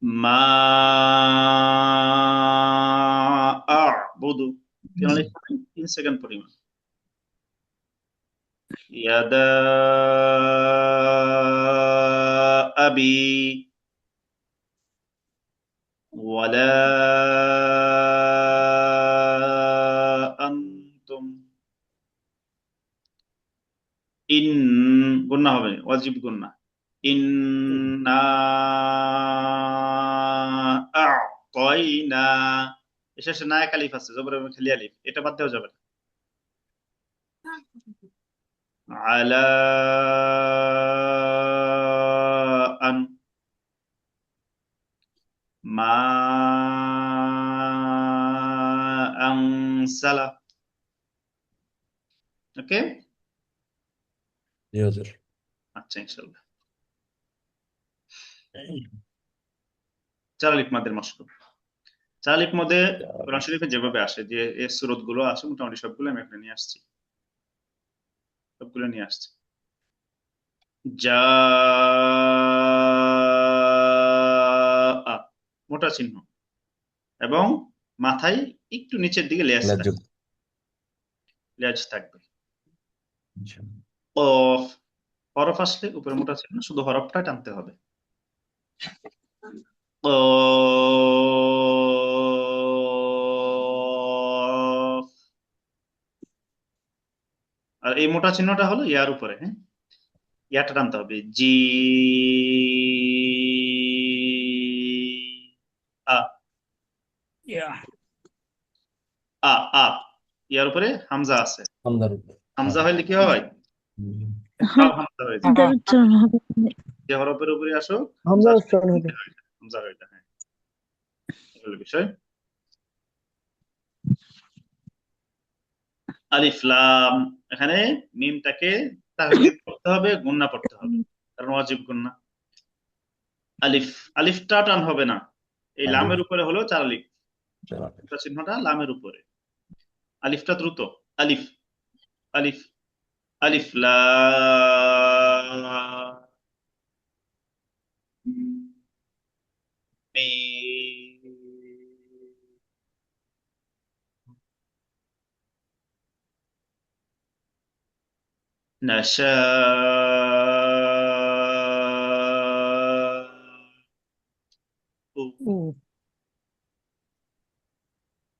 মা আ'বুদু কেন লিখবেন 3 সেকেন্ড পরিমাণ। ইয়াদা আবি ওয়ালা আনতুম। ইন গুন্না হবে, ওয়াজিব গুন্না। ইন্না আ'তাইনা, এর শেষে নায়ক আলিফ আছে, জবরের মধ্যে খালি আলিফ, এটা বাদ দেওয়া যাবে না। আলা আন মা আনসালা। ওকে, জি হুজুর। আচ্ছা ইনশাআল্লাহ। চার আলিফ মাদের মশক। চার আলিফ মদে কোরআন শরীফে যেভাবে আসে, যে এর সূরত গুলো আছে মোটামুটি সবগুলো আমি এখানে নিয়ে আসছি, সবগুলো নিয়ে আসছি। যা মোটা চিহ্ন এবং মাথায় একটু নিচের দিকে লেজ থাকবে, লাজ্জুক। লেজ থাকবে। আচ্ছা। কফ, হরফ আসলে উপরে মোটা চিহ্ন, শুধু হরফটা টানতে হবে। কফ। আর এই মোটা চিহ্নটা হলো ইয়ার উপরে, হ্যাঁ, ইয়াটা টানতে হবে। জি আ আ আ ইয়ার উপরে হামজা আছে, হামদার উপর। হামজা হ্যাঁ। হইলে কি হয়? হুম। সব হামজা হয়ে যায়। হামজার উচ্চারণ হবে। যে হরফের উপরে আসো হামজা হামজা আসলে উচ্চারণ হবে। হামজা হয়ে যায়। হ্যাঁ, এই হলো বিষয়। আলিফ লাম, এখানে মিমটাকে তাসদীদ করতে হবে, গুন্না পড়তে হবে, কারণ ওয়াজিব গুন্না। আলিফ, আলিফটা টান হবে না, এই আলিফ। লামের উপরে হলো চার আলিফ, চলো। এটা চিহ্নটা লামের উপরে, আলিফটা দ্রুত। আলিফ আলিফ আলিফ লাম মিম। নাশাউ।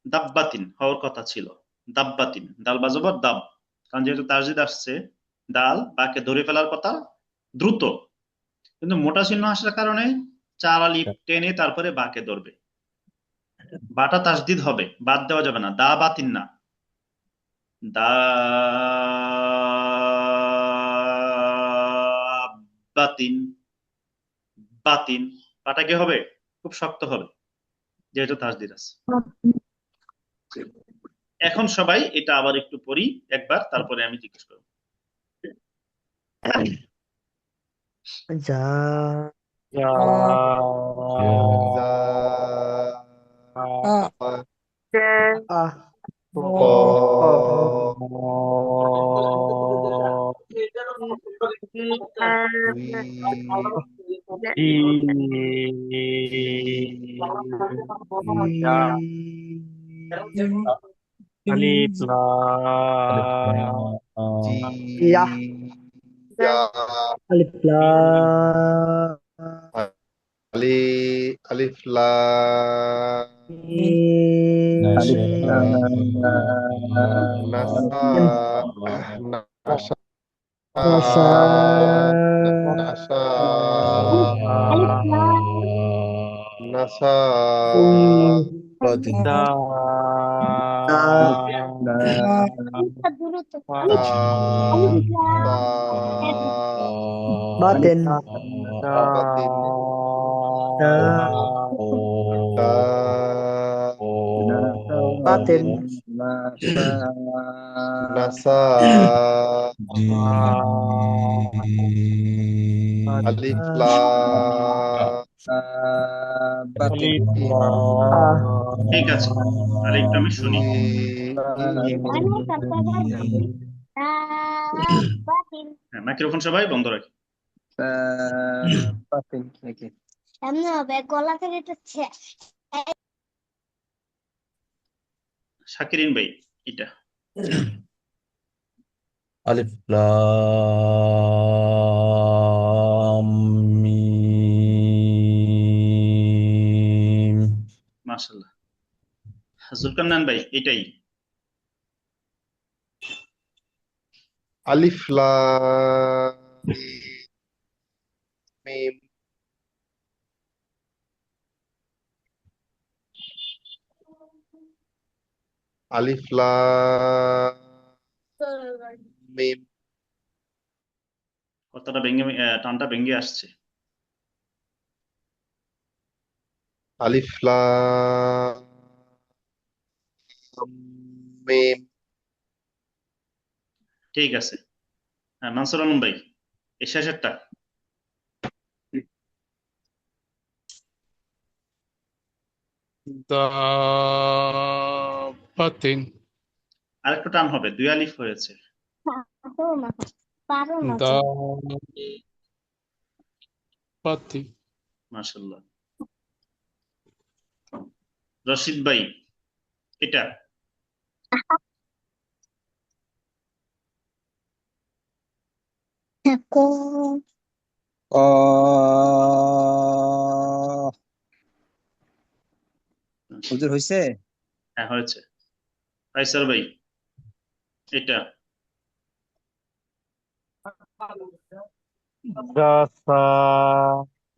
দাব্বাতিন হওয়ার কথা ছিল, দাব্বাতিন, দাল বাজবর দাব, কারণ যেহেতু তাসদিদ আসছে, দাল বাকে ধরে ফেলার কথা দ্রুত, কিন্তু মোটা চিহ্ন আসার কারণে চার আলিফ টেনে তারপরে বাকে ধরবে। বাটা তাসদিদ হবে, বাদ দেওয়া যাবে না, দা বাতিন না, দা বাতিন, বাতিন, বাটা কি হবে? খুব শক্ত হবে, যেহেতু তাসদিদ আছে। এখন সবাই এটা আবার একটু পড়ি একবার, তারপরে আমি জিজ্ঞেস করবো। যা যা। আহ ক। আলিফ আলিফ লাম ইয়া ইয়া। আলিফ লাম আলি আলিফ লাম আলিফ নাসা নাসা নাশা নাসা ألف لام নাসা উম তা ألف دروت তা ألف ألف তা لام batin batin ta ta batin nasa alif lam আলিফ ah ঠিক আছে, আর একটু আমি শুনি। أنا كتبت باطل হ্যাঁ, মাইক্রোফোন সবাই বন্ধ রাখি। বাতিন নাকি এমনি হবে গলা থেকে একটা শাকিরিন ভাই এটা আলিফ লাম মিম। মাশাআল্লাহ। জুলকারনাইন ভাই এটাই আলিফ লাম মিম। আলিফ লাম মিম। কথাটা ভেঙে টানটা ভেঙে আসছে। আলিফ লাম মিম। ঠিক আছে। হ্যাঁ, মানসুর আলম ভাই এই শেষেরটা দাবাতিন আরেকটু টান হবে, দুই আলিফ হয়েছে। পারো না তো। দাবাতি মাশাআল্লাহ। রশিদ ভাই এটা কো হুজুর হইছে? হ্যাঁ হয়েছে। ফাইসাল ভাই এটা দাসা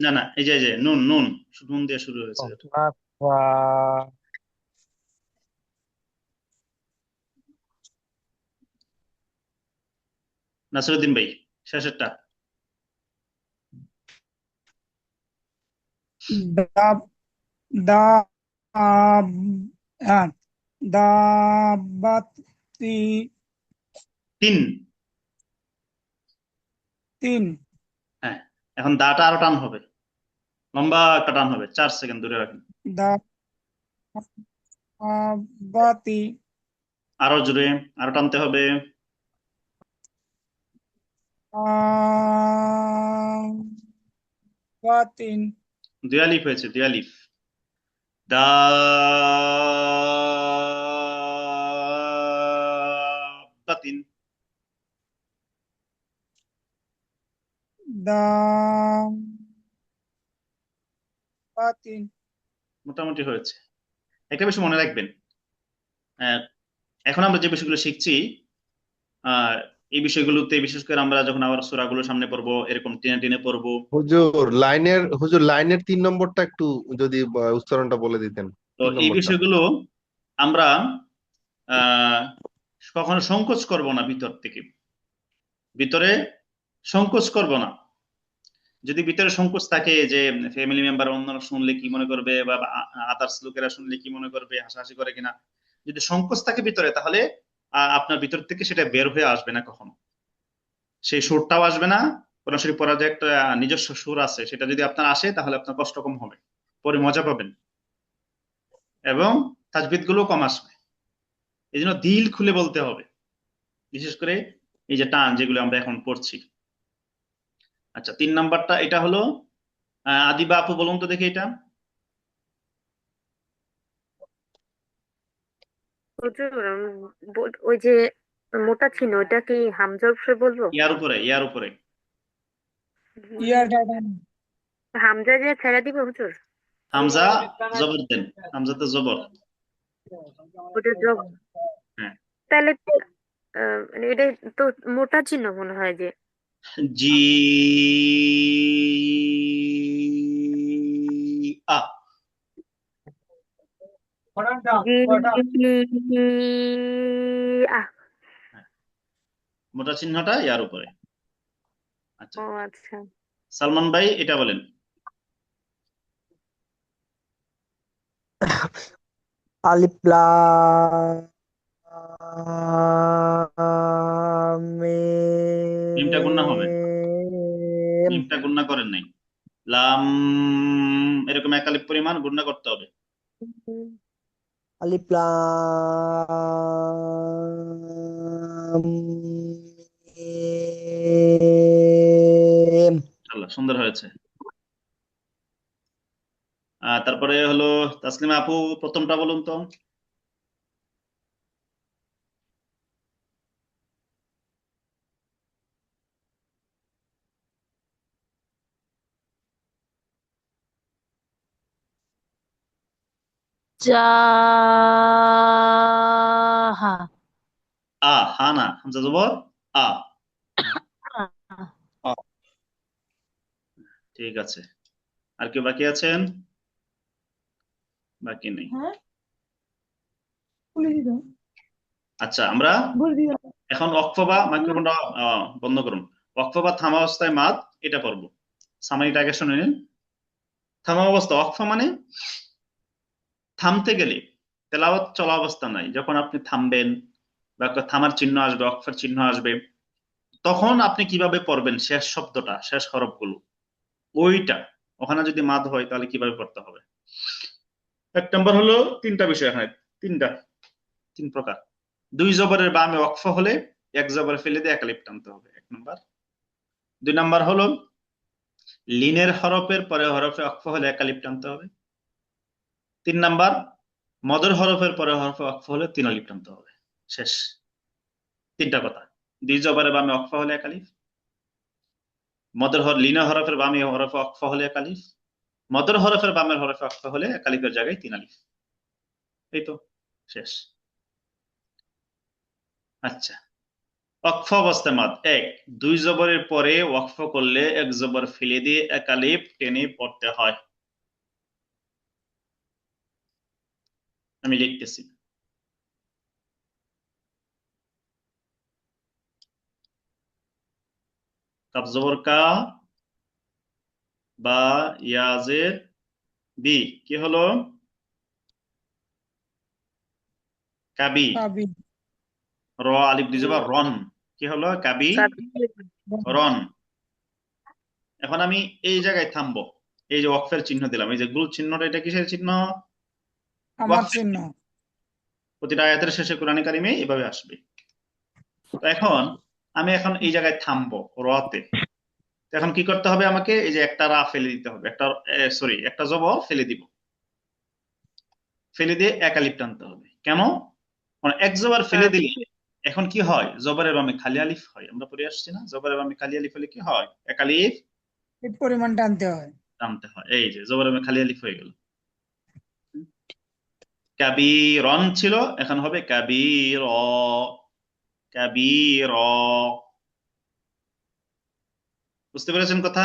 না না, এই যে নুন নুন নুন দিয়ে শুরু হয়েছে এটা। দাসা নাসিরুদ্দিন ভাই শেষেরটা দাব দাব দাবাতি তিন। তিন। হ্যাঁ, এখন দাটা আরো টান হবে, লম্বা একটা টান হবে, 4 সেকেন্ড ধরে রাখেন। দাবাতি আরো জোরে, আরো টানতে হবে। বাতিন। দুই আলিফ হয়েছে, দুই আলিফ। দাবাতিন দাবাতিন। মোটামুটি হয়েছে। একটা বিষয় মনে রাখবেন, আহ, এখন আমরা যে বিষয়গুলো শিখছি আহ এই বিষয়গুলোতে বিশেষ করে আমরা যখন আবার সূরাগুলো সামনে পড়বো এরকম টেনে টেনে পড়বো। হুজুর লাইনের 3 নম্বরটা একটু যদি উচ্চারণটা বলে দিতেন। তো তিন এই নম্বরটা। বিষয়গুলো আমরা আহ কখনো সংকোচ করব না, ভিতরে সংকোচ করব না। যদি ভিতরে সংকোচ থাকে যে ফ্যামিলি মেম্বার অন্যরা শুনলে কি মনে করবে বা আদার্স লোকেরা শুনলে কি মনে করবে, হাসাহাসি করে কিনা, যদি সংকোচ থাকে ভিতরে, তাহলে আপনার ভিতর থেকে সেটা বের হয়ে আসবে না কখনো, সেই সুরটাও আসবে না। কোরআন শরীফ পড়ার যে একটা নিজস্ব সুর আছে, সেটা যদি আপনার আসে তাহলে আপনার কষ্ট কম হবে, পরে মজা পাবেন, এবং তাজবিদ গুলো কম আসবে। এই জন্য দিল খুলে বলতে হবে, বিশেষ করে এই যে টান যেগুলো আমরা এখন পড়ছি। আচ্ছা, 3 নাম্বারটা এটা হলো আদিবা আপু বলুন তো দেখি এটা। হুজুর ওই যে মোটা চিহ্ন ওটা কি হামজার উপরে বলবো? ইয়ার উপরে ইয়াটা হামজা যে ছেড়ে দিব হুজুর? হামজা জবর দেন, হামজাতে জবর। ওটা জব। হ্যাঁ, তাহলে মানে এটা তো মোটা চিহ্ন মনে হয় যে জি আ আহ। হ্যাঁ, মোটা চিহ্নটা ইয়ার উপরে। আচ্ছা, ও আচ্ছা। সালমান ভাই এটা বলেন। আলিফ লাম মিমটা গুণনা হবে, মিম। মিমটা গুণনা করেন নাই। লাম এরকম এক আলিফ পরিমাণ গুণনা করতে হবে। আলিফ লাম মিম। ইনশাআল্লাহ সুন্দর হয়েছে। তারপরে হলো তাসলিমা আপু, প্রথমটা বলুন তো। জাহা হা না, হামজা জবর আ। ঠিক আছে, আর কেউ বাকি আছেন? বাকি নেই। আচ্ছা, আমরা এখন ওয়াকফ বা মাইক্রোফোনটা বন্ধ করুন। ওয়াকফ বা থামা অবস্থায় মাদ, এটা পড়বো। সামারিটা আগে শুনে নিন। থামা অবস্থা, ওয়াকফ মানে থামতে গেলে, তেলাওয়াত চলা অবস্থা নাই, যখন আপনি থামবেন বা একটা থামার চিহ্ন আসবে, ওয়াকফের চিহ্ন আসবে, তখন আপনি কিভাবে পড়বেন শেষ শব্দটা, শেষ হরফগুলো, ওইটা ওখানে যদি মাদ হয় তাহলে কিভাবে পড়তে হবে। এক নম্বর হলো তিনটা বিষয় এখানে, তিন প্রকার। দুই জবরের বামে ওয়াকফ হলে এক জবর ফেলে দিয়ে এক আলিফ টানতে হবে, এক নম্বর। দুই নম্বর হলো লিনের হরফের পরে হরফে ওয়াকফ হলে এক আলিফ টানতে হবে। তিন নাম্বার মদের হরফের পরে হরফে ওয়াকফ হলে তিন আলিফ টানতে হবে। শেষ, তিনটা কথা। দুই জবরের বামে ওয়াকফ হলে এক আলিফ, লিনের হরফের বামে হরফে ওয়াকফ হলে এক আলিফ, মদের হরফের বামের হরফে ওয়াকফ হলে এক আলিফের জায়গায় তিন আলিফ। এই তো, শেষ। আচ্ছা, ওয়াকফ অবস্থায় মাদ এক, দুই জবরের পরে ওয়াকফ করলে এক জবর ফেলে দিয়ে এক আলিফ টেনে পড়তে হয়। আমি লিখতেছি। কাব জবর কা, বা ইয়াজের বি, কি হলো? কাবি। কাবি র আলিফ দুই জবর রন, কি হলো? কাবি রন। এখন আমি এই জায়গায় থামবো, এই যে ওয়াকফের চিহ্ন দিলাম, এই যে গুল চিহ্নটা, এটা কিসের চিহ্ন? আমার ওয়াকফের চিহ্ন। প্রতিটা আয়াতের শেষে কোরআনে কারিমে এভাবে আসবে। তো এখন আমি এই জায়গায় থামবো রতে। এখন কি করতে হবে আমাকে? এই যে একটা রা ফেলে দিতে হবে, একটা জবর ফেলে দিব, ফেলে দিয়ে এক আলিফ টানতে হবে। কেন? মানে এক জবর ফেলে দিলে এখন কি হয়? জবরের বামে খালি আলিফ হয়, আমরা পড়ে আসছি না? জবরের বামে খালি আলিফ হলে কি হয়? এক আলিফ এই পরিমাণ টানতে হয়। টানতে হয়। এই যে জবরের বামে খালি আলিফ হয়ে গেল। কাবীরন ছিল, এখন হবে কাবীর, কাবীর। বুঝতে পেরেছেন কথা?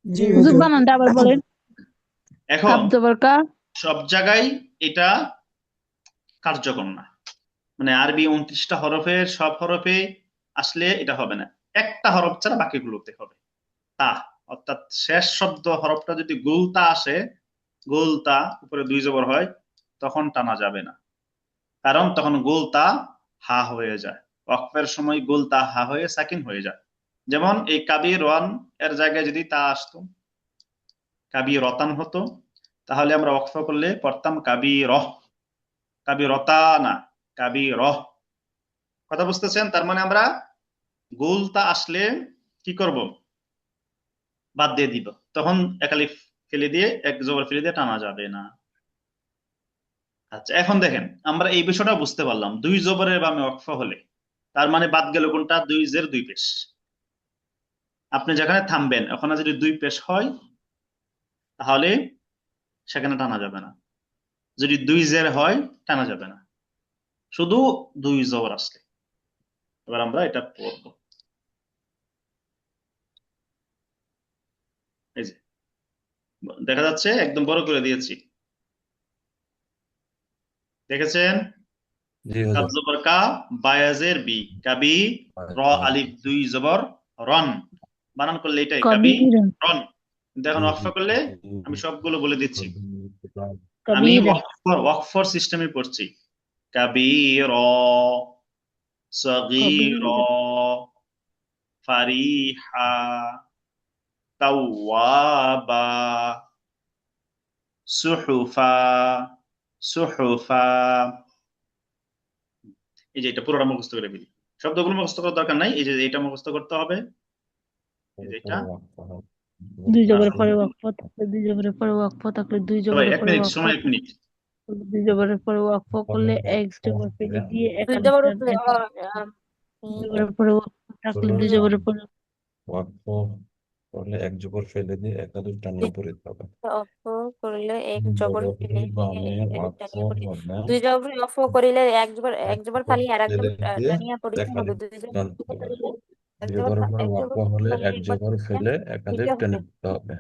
জি হুজুর হুজুর। বানানটা আবার বলেন। এখন কাব জবর কা, সব জায়গায় এটা কার্যকর না, মানে আরবি 29টা হরফের সব হরফে আসলে এটা হবে না, একটা হরফ ছাড়া বাকিগুলোতে হবে তা। অর্থাৎ শেষ শব্দ হরফটা যদি গুলতা আসে, গুলতা উপরে দুই জবর হয়, তখন টানা যাবে না, কারণ তখন গুলতা হা হয়ে যায়। ওয়াকফের সময় গুলতা হা হয়ে সাকিন হয়ে যায়। যেমন এই কাবির ওয়ান এর জায়গায় যদি তা আসতো, কাবি রতান হতো, তাহলে আমরা ওয়াকফ করলে পড়তাম কাবি রহ, কাবি রতা না, কাবি রহ। কথা বুঝতেছেন? তার মানে আমরা গুলতা আসলে কি করব? বাদ দিয়ে দিব, তখন এক আলিফ ফেলে দিয়ে এক জবর ফেলে দিয়ে টানা যাবে না। আচ্ছা, এখন দেখেন আমরা এই বিষয়টা বুঝতে পারলাম। দুই জবরের বামে ওয়াকফ হলে তার মানে বাদ গেল কোনটা? দুই জের দুই পেশ। আপনি যেখানে থামবেন ওখানে যদি দুই পেশ হয় তাহলে সেখানে টানা যাবে না, যদি দুই জের হয় টানা যাবে না, শুধু দুই জবর আসলে। এবার আমরা এটা পড়বো। এই যে দেখা যাচ্ছে, একদম বড় করে দিয়েছি, দেখেছেন? জি কাব হুজুর। জবর কা, বায়াজের বি, কাবি, র আলিফ দুই জবর রন। বানান করলে এটাই কাবি কবিরন, রন। কিন্তু এখন ওয়াকফ করলে আমি সবগুলো বলে দিচ্ছি। আমি কবির, ওয়াকফর সিস্টেমে পড়ছি। কাবীর, সগীর, কবির, ফারিহা, তাওয়াবা, সুহুফা, সুহুফা। এই যে এটা পুরোটা মুখস্থ করে ফেলি, শব্দগুলো মুখস্থ করার দরকার নাই, এই যে এটা মুখস্থ করতে হবে। এই যে এটা দুই জবরের পরে ওয়াকফ থাকলে দুই জবরের পরে ওয়াকফ থাকলে দুই ভাই জবরের এক পরে মিনিট, ওয়াকফ সময় 1 মিনিট। দুই জবরের পরে ওয়াকফ করলে এক জবর ফেলে দিয়ে এক আলিফ জবর টান উপরে এক জবরের পরে ওয়াকফ থাকলে দুই জবরের পরে ওয়াকফ করলে এক জবর ফেলে দিয়ে এক আলিফ টানিয়ে পড়তে হবে। অফ করিলে এক দুই জবর জবরের ফেলে দিয়ে বামে এক ওয়াকফ টানিয়া পড়ি হবে, দুই জবর অফ করিলে এক এক জবর জবর ফালি আর এক ফেলে জবর দিয়ে টানিয়া পড়িতে এক হবে আলিফ দুই জবর টানতে হবে। এক দুই জবর জবরের পরে এক ওয়াকফ জবর হলে ফালি এক জবর ফেলে এক আলিফ টেনে দিতে হবে।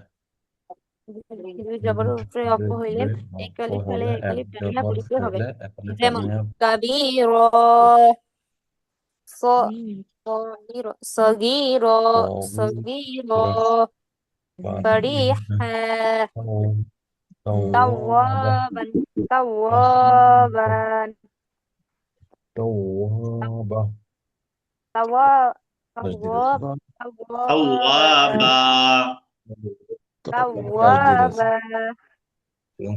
দুই জবর উপরে অফ হইলে এক ওয়াকফ আলিফ ফেলে হলে এক এক আলিফ টানিয়া জবর পড়িতে হবে ফেলে এক আলিফ যেমন টানিয়ে কাবীর স صغير صغير صغير فريحا توابا توابا توابا تواب مجدد تواب তাওয়াবা, توابا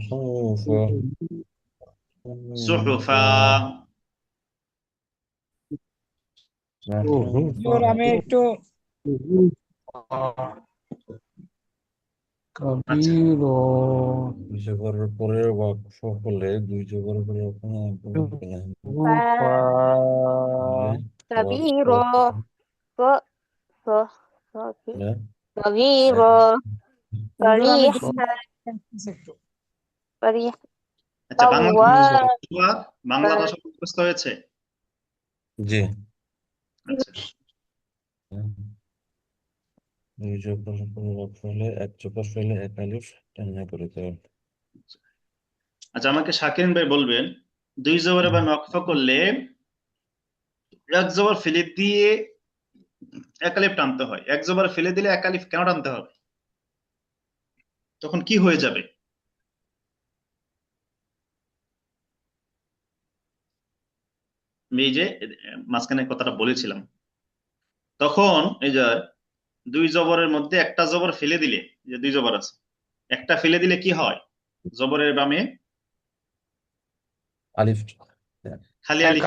صوفا সুহুফা, হুজুর আমি একটু আচ্ছা দুই জবরের পরে ওয়াকফ হলে দুই জবরের পরে كبير ص ص صغير হুজুর আমি فريحا একটু فريح আচ্ছা, বাংলা توابا বাংলা ভাষা মুখস্থ হয়েছে? জি। আচ্ছা দুই জবরের পরে ওয়াকফ হলে এক জবর ফেলে এক আলিফ টানিয়ে পড়তে হবে। আচ্ছা, আমাকে শাকিন ভাই বলবেন, দুই জবরে বা ওয়াকফ করলে এক জবর ফেলে দিয়ে এক আলিফ টানতে হয়, এক জবর ফেলে দিলে এক আলিফ কেন টানতে হবে? তখন কি হয়ে যাবে? আমি এই যে মাঝখানে কথাটা বলেছিলাম, তখন এই যে দুই জবরের মধ্যে একটা জবর ফেলে দিলে, যে দুই জবর আছে, একটা ফেলে দিলে কি হয়? জবরের বামে আলিফ খালি আলিফ,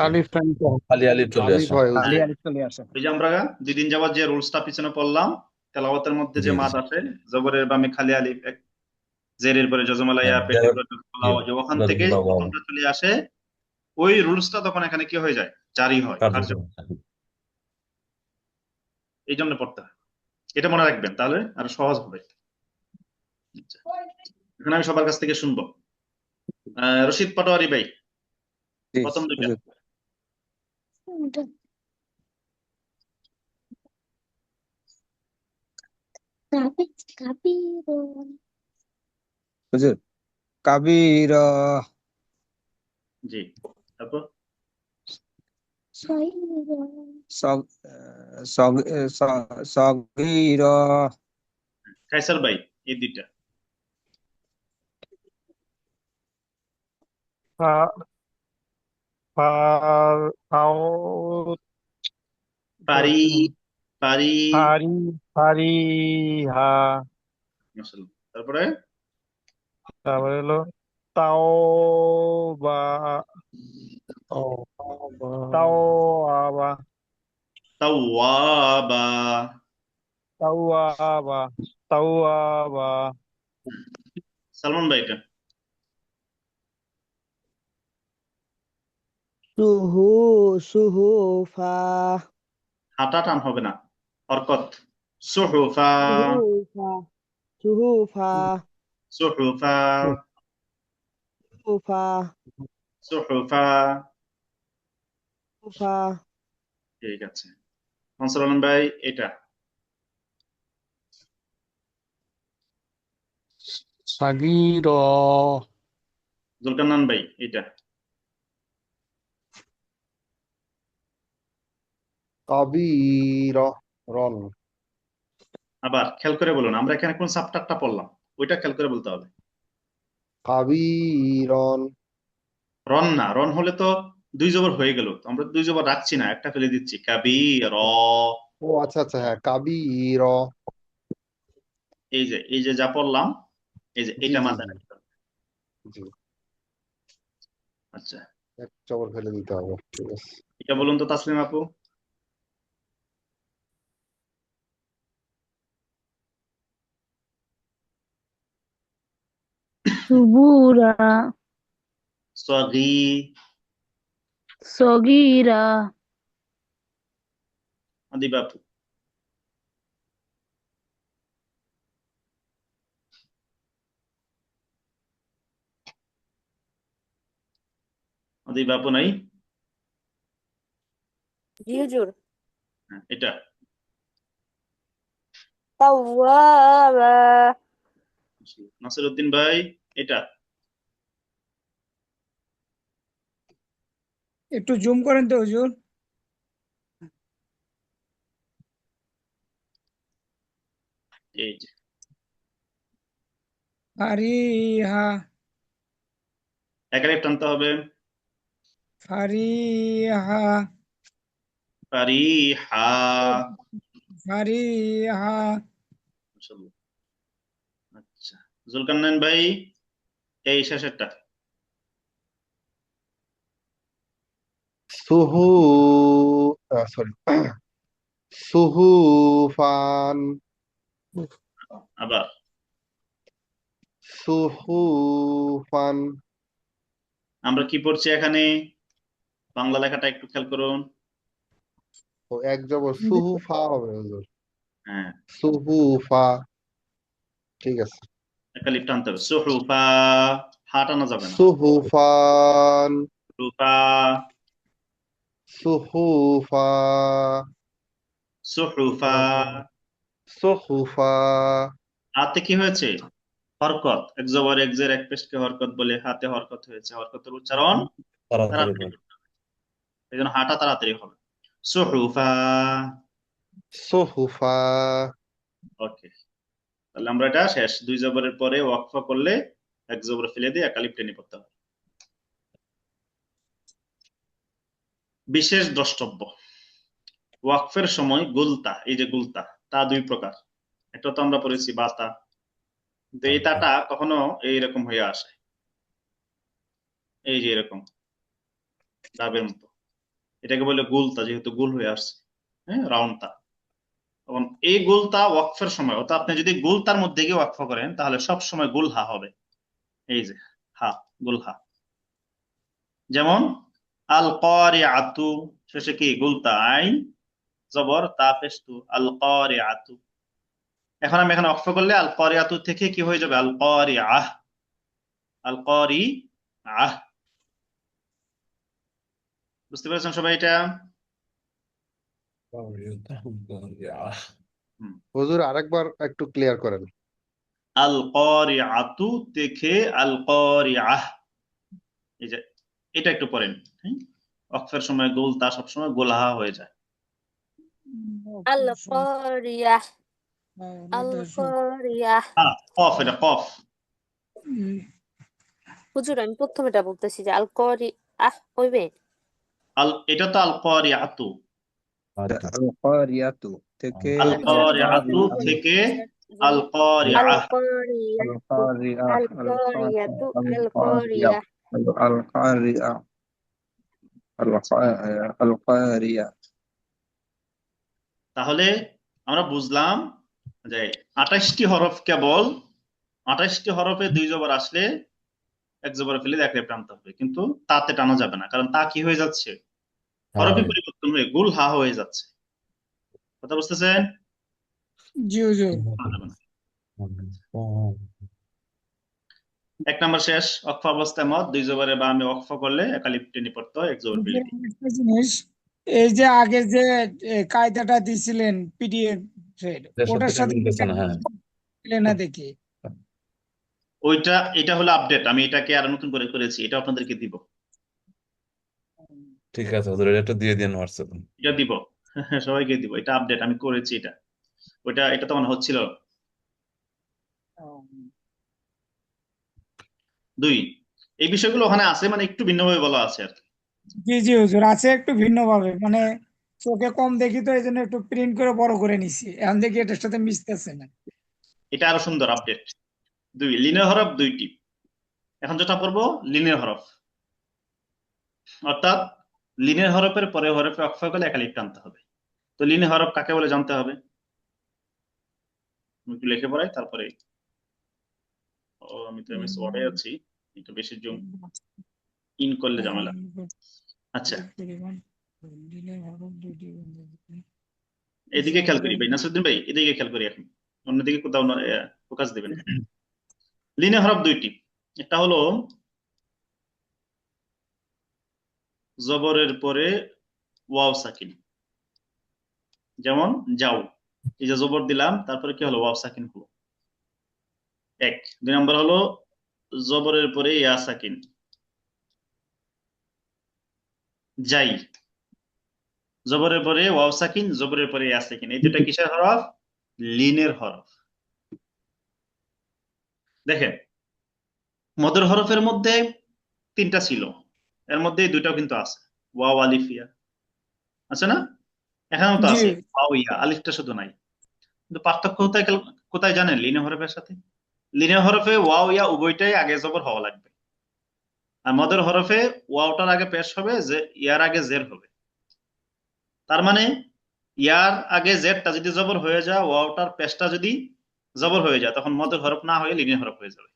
খালি আলিফ চলে আলিফ আসে। হয় খালি হুজুর। আলিফ চলে আসে ওই যে আমরা 2 দিন যাবত যে রুলসটা পিছনে পড়লাম, তেলাওয়াতের মধ্যে যে জি মাদ জি আছে, জবরের বামে খালি আলিফ, জেরের পরে জজমালাইয়া, হ্যাঁ, পেটের পরে জজমালাও, যে ওখান থেকে বাবা যখনটা চলে আসে, ওই রুলসটা তখন এখানে কি হয়ে যায়? জারি হয়, কার্যকর। কার্যকর। এই জন্য পড়তে হয়, এটা মনে রাখবেন, তাহলে আরো সহজ হবে। আচ্ছা, এখন আমি সবার কাছ থেকে শুনবো। রশিদ পাটোয়ারি ভাই, প্রথম দুইটা। হুজুর কাবির জি, তারপর সগীর কাইসার ভাই, এই দুইটা। পারি পারি, ফারিহা মাশাআল্লাহ। তারপরে তারপরে হলো তাওবা তাওয়াবা তাওয়াবা, তাওয়াবা তাওয়াবা সালমান ভাই এটা। সুহুফা হাঁটা টান হবে না, হরকত। সুহুফা সুহুফা সুহুফা সুহুফা সুহুফা সুহুফা। সুহুফা ঠিক আছে, মনসুর আলম ভাই এটা। সাগীর জুলকান্নান ভাই এটা। কাবীর রন আবার খেয়াল করে বলুন, আমরা এখানে কোন সাবটারটা পড়লাম, ওইটা খেয়াল করে বলতে হবে। কাবীরন রন না, রন হলে তো দুই জবর হয়ে গেল, তো আমরা দুই জবর রাখছি না, একটা ফেলে দিচ্ছি, কাবীর। ও আচ্ছা আচ্ছা, হ্যাঁ কাবীর। এই যে যা পড়লাম, এই যে জি এটা জি মাথায় জি রাখতে হবে। জি, আচ্ছা, এক চবর ফেলে দিতে হবে, ঠিক আছে। এটা বলুন তো তাসলিম আপু। সুবুরা সগি সগীরা আদি বাপু আদি বাপু নাই জি হুজুর হ্যাঁ, এটা তাওয়াবা নাসিরউদ্দিন ভাই এটা একটু জুম করেন তো হুজুর। এই যে ফারিহা একালিফ টানতে হবে ফারিহা ফারিহা ফারিহা মাশাআল্লাহ। আচ্ছা জুলকারনাইন ভাই এই শেষেরটা সুহু সরি সুহুফান আবার সুহুফান আমরা কি পড়ছি এখানে বাংলা লেখাটা একটু খেয়াল করুন ও এক জবর সুহুফা হবে হুজুর হ্যাঁ সুহুফা ঠিক আছে একালিফ টানতে হবে সুহুফা হা টানা যাবে না সুহুফান সুহুফা সুহুফা সুহুফা সুহুফা হাতে কি হয়েছে হরকত এক জবর এক জের এক পেশকে হরকত বলে হাতে হরকত হয়েছে হরকতের উচ্চারণ তাড়াতাড়ি তাড়াতাড়ি করতে হবে। এই জন্য হাঁটা তাড়াতাড়ি হবে সুহুফা সুহুফা ওকে তাহলে আমরা এটা শেষ দুই জবরের পরে ওয়াকফা করলে এক জবর ফেলে দিয়ে একালিফ টেনে পড়তে হবে বিশেষ দ্রষ্টব্য ওয়াকফের সময় গুলতা এই যে গুলতা তা দুই প্রকার একটা তো আমরা পড়েছি বাতা কিন্তু এই তাটা কখনো এইরকম হয়ে আসে এই যে এরকম ডাবের মতো এটাকে বলে গুলতা যেহেতু গুল হয়ে আসছে হ্যাঁ রাউন্ডটা এবং এই গুলতা ওয়াকফের সময় অর্থাৎ আপনি যদি গুলতার মধ্যে গিয়ে ওয়াকফ করেন তাহলে সব সময় গুল হা হবে এই যে হা গুল হা যেমন আল কারিআতু শেষে কি গুলতা আইন জবর তা পেশতু আল কারিআতু এখন আমি এখানে ওয়াকফ করলে আল কারিআতু থেকে কি হয়ে যাবে আল কারিআহ আল কারিআহ বুঝতে পেরেছেন সবাই এটা হুজুর আরেকবার একটু ক্লিয়ার করেন আল কারিআতু থেকে আল কারিআহ এই যে এটা একটু পড়েন হ্যাঁ ওয়াকফের সময় গুলতা সবসময় গোলহা হয়ে যায় আল কারিয়াহ আল কারিয়াহ কফ এটা কফ হুজুর আমি প্রথমে এটা বলতেছি যে আল কারিয়াহ হইবে এটা তো আল কারিআতু আল কারিয়াতু থেকে আল কারিআতু থেকে আল কারিআহ আল কারিয়াহ আল কারিয়া আল কারিয়াতু আল কারিয়াহ আল কারিয়া আল কারিয়া তাহলে আমরা বুঝলাম যে 28টি হরফ কেবল 28টি হরফে দুই জবর আসলে এক জবর ফেলে একালিফ টানতে হবে কিন্তু তাতে টানা যাবে না কারণ তা কি হয়ে যাচ্ছে হরফে পরিবর্তন হয়ে গুল হা হয়ে যাচ্ছে কথা বুঝতেছেন জি হুজুর টানা যাবে না। এক নম্বর শেষ অক্ফ অবস্থায় মত দুই জবরে বা আমি অক্ফ করলে একালিফ টেনে পড়তে হয় এক জবর ফেলে দিই একটা জিনিস এই যে আগে যে কায়দাটা দিছিলেন পিডিএফ ওটার সাথে মিলতেছে না, হ্যাঁ। মিলে না দেখি ওইটা এটা হলো আপডেট আমি এটাকে আর নতুন করে করেছি এটা আপনাদেরকে দিব ঠিক আছে হুজুর এটা একটু দিয়ে দিন হোয়াটসঅ্যাপে এটা দিব সবাইকে দিব এটা আপডেট আমি করেছি এটা এটা তখন হচ্ছিল দুই এই বিষয়গুলো ওখানে আছে মানে একটু ভিন্নভাবে বলা আছে আর কি জি জি হুজুর আছে একটু ভিন্ন ভাবে মানে চোখে কম দেখি তো এই জন্য একটু প্রিন্ট করে বড় করে নিছি এখন দেখি এটার সাথে মিশতেছে না এটা আরো সুন্দর আপডেট দুই লিনের হরফ দুইটি এখন যেটা পড়বো লিনের হরফ অর্থাৎ লিনের হরফের পরে হরফে অক্ফ করলে একালিফ টানতে হবে তো লিনের হরফ কাকে বলে জানতে হবে আমি একটু লিখে পড়াই তারপরে ও আমি তো এমএস ওয়ার্ডে আছি, একটু বেশি জুম ইন করলে ঝামেলা। আচ্ছা এদিকে খেয়াল করি ভাই, নাসিরুদ্দিন ভাই এদিকে খেয়াল করি, এখন অন্যদিকে কোথাও ফোকাস দিবেন। লিনে হরফ দুইটি, একটা হলো জবরের পরে ওয়াও সাকিন, যেমন যাও, এই যে জবর দিলাম তারপরে কি হলো ওয়াও সাকিন হলো এক। দুই নম্বর হলো জবরের পরে ইয়া সাকিন, যাই, জবরের পরে ওয়াও সাকিন, জবরের পরে ইয়া সাকিন, এই দুটা কিসের হরফ? লিনের হরফ। দেখেন মদের হরফের মধ্যে তিনটা ছিল, এর মধ্যে এই দুইটাও কিন্তু আছে, ওয়াও আলিফ ইয়া আছে না? এখানেও তো জি আছে ওয়াও ইয়া, আলিফটা শুধু নাই। কিন্তু পার্থক্য কোথায় কোথায় জানেন? লিনে হরফের সাথে লিনে হরফে ওয়াও ইয়া উভয়টাই আগে জবর হওয়া লাগবে, আর মদের হরফে ওয়াওটার আগে পেশ হবে, যে ইয়ার আগে জের হবে। তার মানে ইয়ার আগে জেরটা যদি জবর হয়ে যায়, ওয়াওটার পেশটা যদি জবর হয়ে যায়, তখন মদের হরফ না হয়ে লিনে হরফ হয়ে যাবে।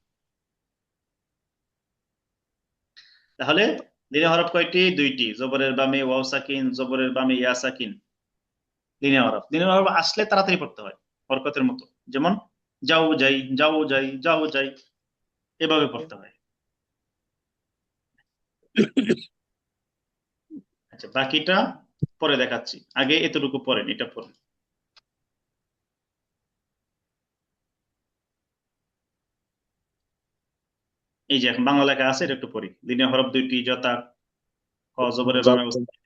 তাহলে লিনে হরফ কয়টি? দুইটি, জবরের বামে ওয়াও সাকিন, জবরের বামে ইয়া সাকিন, লিনে হরফ। লিনে হরফ আসলে তাড়াতাড়ি পড়তে হয় হরকতের মতো, যেমন যাও যাই, যাও যাই, যাও যাই, এভাবে পড়তে হয়। আচ্ছা বাকিটা পরে দেখাচ্ছি, আগে এতটুকু পড়েন, এটা পড়েন। এই যে এখন বাংলা লেখা আছে, এটা একটু পড়ি। লিনে হরফ দুইটি, যথা ক জবরের বামে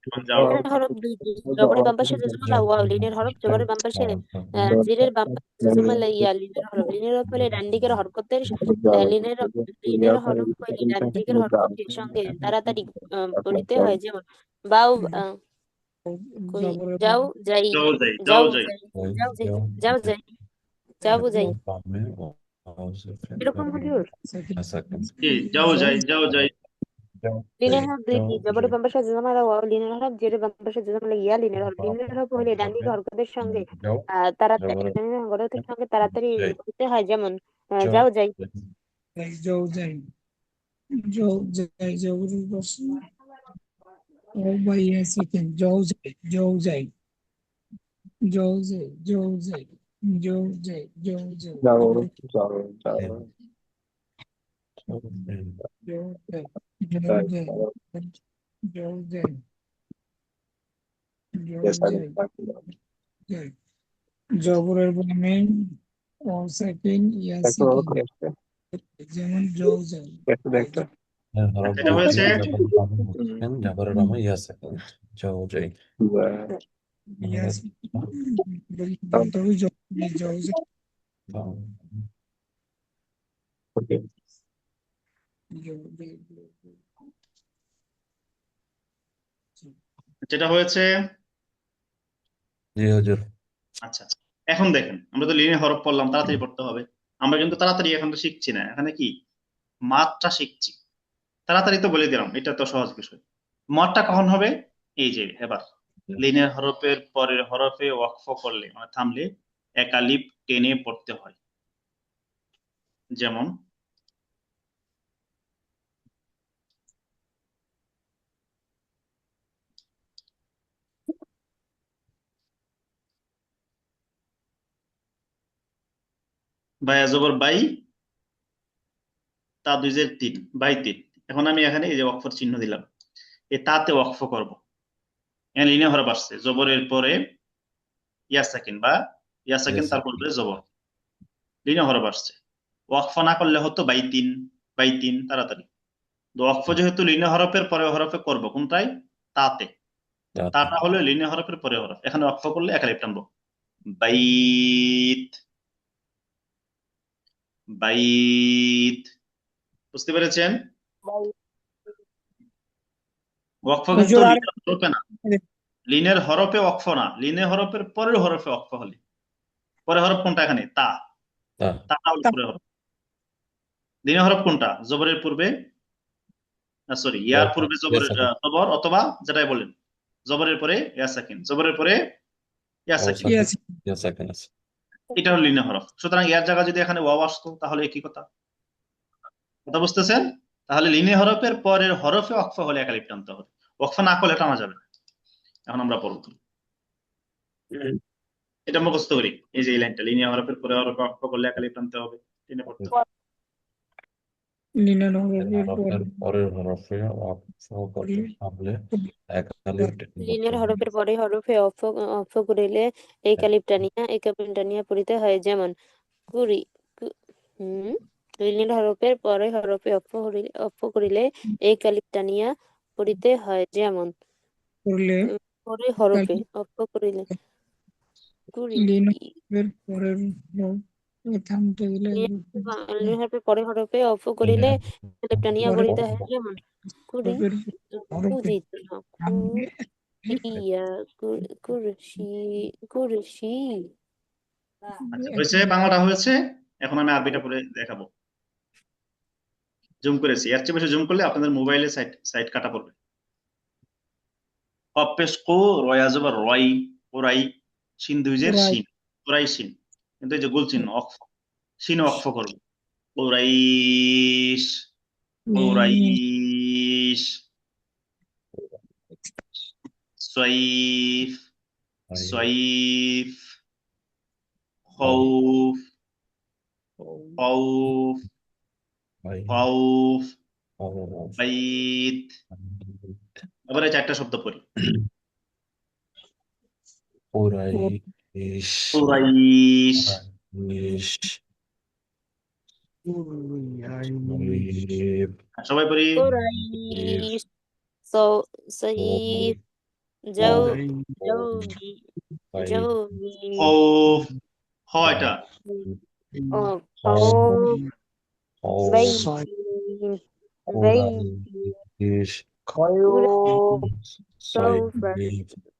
এবং যাও। লিনের হরফ দুইটি, জবরের বাম পাশে জজমালা ওয়াও, লিনের হরফ জবরের বাম পাশে জিরের বাম পাশে জজমালা ইয়া, লিনের হরফ। লিনের হরফ হলে ডান দিকের হরকতের লিনের লিনের হরফ হলে ডান দিকের হরকতের সঙ্গে তাড়াতাড়ি পড়িতে হয়, যেমন বাউ যাও যাই, যাও যাই, যাও যাও যাই, যাই, যাও যাই, যাও যাই, যাও যাই, বামে ওয়াও সাকিন, এরকম হুজুর। সাকিন, কি যাও যাই, যাও যাই। লিনের হরফ দুইটি, জবরের বাম পাশে জজমালা ওয়াও, লিনের হরফ জিরের বাম পাশে জজমালা ইয়া, লিনের হরফ। লিনের হরফ হলে ডান দিকে হরকতের সঙ্গে তাড়াতাড়ি হরকতের সঙ্গে তাড়াতাড়ি পড়িতে হয়, যেমন যাও যাই। যাও যাই, যাও যাই, জবরের পাশে ও ভাই সেকেন্ড, যাও যাই, যাও যাই, যাও যাই, যাও যাই, যাও যাই, যাও যাই, যাও যাও যাও যাও যাই, যাও যাই, যাই, যাও যাই, যাও yes, I যাই, will. যাই। জবরের বামে ও সেকেন্ড ইয়া দেখো সেকেন্ড, যেমন যাও যাই, দেখো দেখো হরফ এটা হয়েছে জবরের বামে সাকিন, জবরের বামে ইয়া সাকিন, যাও যাই। ইয়া সেকেন্ড, তবে যাও যাই, যাও যাই, ওকে যাও যাই। যেটা হয়েছে। জি হুজুর। আচ্ছা এখন দেখেন, আমরা তো লিনে হরফ পড়লাম, তাড়াতাড়ি পড়তে হবে। আমরা কিন্তু তাড়াতাড়ি এখন তো শিখছি না, এখানে কি মাত্রা শিখছি। তাড়াতাড়ি তো বলে দিলাম, এটা তো সহজ বিষয়। মাত্রা কখন হবে? এই যে এবার লিনের হরফের পরের হরফে ওয়াকফ করলে, মানে থামলে, এক আলিফ টেনে পড়তে হয়। যেমন বাই জবর বাই, তা দুই জের তিন, বাই তিন। এখন আমি এখানে এই যে ওয়াকফের চিহ্ন দিলাম, এই তাতে ওয়াকফ করব। এখানে লিনে হরফ আসছে, জবরের পরে ইয়া সাকিন বা ইয়া সাকিন, Yes, তারপর জবর, লিনে হরফ আসছে। ওয়াকফ না করলে হতো বাই তিন, বাই তিন, তাড়াতাড়ি। তো ওয়াকফ যেহেতু লিনে হরফের পরে হরফে করব, কোনটায়? তাতে। তাটা হলো লিনে হরফের পরে হরফ, এখানে ওয়াকফ করলে এক আলিফ টানবো, বাইত, বাইত। বুঝতে পেরেছেন? ওয়াকফ কিন্তু হুজুর, আর লিনের হরফে না, লিনের হরফে ওয়াকফ না, লিনের হরফের পরের হরফে ওয়াকফ হলে। পরে হরফ কোনটা? এখানে তা, তাটা হলো পরে হরফ। লিনের হরফ কোনটা? জবরের পূর্বে, সরি ইয়ার পূর্বে জবরের জবর, অথবা যেটাই বলেন জবরের পরে ইয়া সাকিন, জবরের পরে ইয়া সাকিন, ইয়া সাকিন আছে। এটা হলো লিনের হরফ। সুতরাং ইয়ার জায়গা যদি এখানে ওয়াও আসতো তাহলে একই কথা, কথা বুঝতেছেন? তাহলে লিনের হরফের পরের হরফে ওয়াকফ হলে এক আলিফ টানতে হবে, ওয়াকফ না করলে টানা যাবে না। এখন আমরা পড়ব, এটা মুখস্থ করি। এই যে এই লাইনটা, লিনিয়ার হরফের পরে হরফে ওয়াকফ করলে এক আলিফ টানতে হবে, টেনে পড়তে হবে। লিনের হরফের হরফের পরের হরফে ওয়াকফ করলে এক আলিফ টেনে লিনের পড়তে হবে। হরফের পরে হরফে অক্ষ করিলে এই কালিপ টানিয়া পড়িতে হয়, যেমন কুরি লিনের হরফের পরে হরফে অক্ষ করিলে এই কালিপ টানিয়া পড়িতে হয়, যেমন করলে পরে হরফে অক্ষ করিলে কুরি লিনের পরের থামতে গেলে লিনের হরফের পরে হরফে অক্ষ করিলে কালিপ টানিয়া পড়িতে হয়, যেমন কুরি হরফের কুরিয়া কুরসি কুরসি। আচ্ছা, হয়েছে, বাংলাটা হয়েছে। এখন আমি আরবিটা পড়ে দেখাবো। জুম করেছি, এর চেয়ে বেশি জুম করলে আপনাদের মোবাইলে সাইড কাটা পড়বে। কপেস কো রয়াজব রয়, ওরাই শিন দুইজের শিন, ওরাই শিন, কিন্তু এই যে গোল চিহ্ন অক্ফ, শিন অক্ফ করবে। ওরাইশ ওরাইশ, সয়ফ সয়ফ, খৌফ খৌফ খৌফ, বাইত। এবারে চারটা শব্দ পড়ি। কুরাইশ কুরাইশ, সবাই পড়ি। কুরাইশ সয়ফ জৌবি খৌফ, খ এটা খৌফ